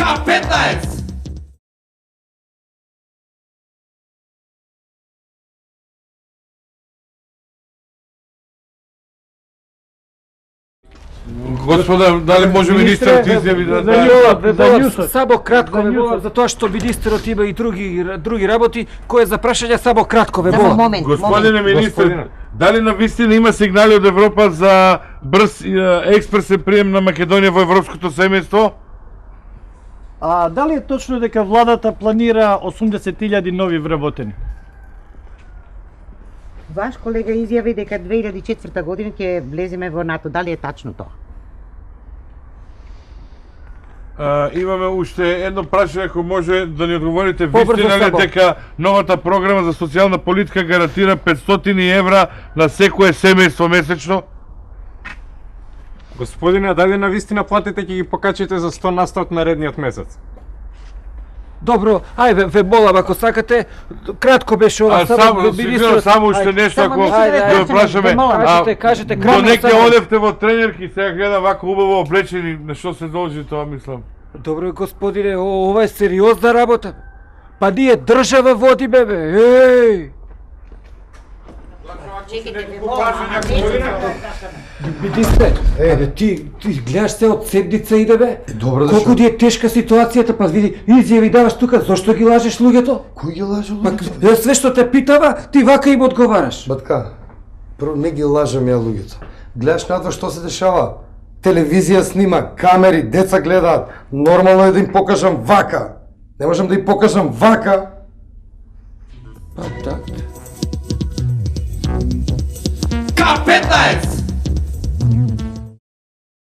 K15! Господа, дали може министрот да изјави да Само кратко ве молам, затоа што министерот има и други работи, кои за прашање само кратко ве молам. Момент, Господине министр, дали на вистина има сигнали од Европа за брз експресен прием на Македонија во европското семејство? А дали е точно дека владата планира 80.000 нови вработени? Ваш колега изјави дека 2004 година ќе влеземе во НАТО. Дали е тачно тоа? Имаме уште едно прашање, ако може да ни одговорите. Побрзо Вистина ли е само. дека новата програма за социјална политика гарантира 500 евра на секое семејство месечно? Господине, дали на вистина платите ќе ги покачите за 100 на 100 од наредниот месец? Добро, ајде ве молам ако сакате, кратко беше ова Само уште нешто ако да ве прашаме. кажете До кратко неке само. одевте во тренерки, сега гледам вака убаво облечени, на што се должи тоа мислам. Добро господине, ова е сериозна работа. Па ние држава водиме бе. Еј! Министре, ти гледаш се од седница иде бе? Добро Колку ти е тешка ситуацијата, па види, изјави даваш тука, зошто ги лажеш луѓето? Кој ги лаже Па луѓето? све што те питава, ти вака им одговараш. Батка, прво не ги лажам ја луѓето. Гледаш надвор што се дешава? Телевизија снима, камери, деца гледаат. Нормално е да им покажам вака. Не можам да им покажам вака. Па да. K15!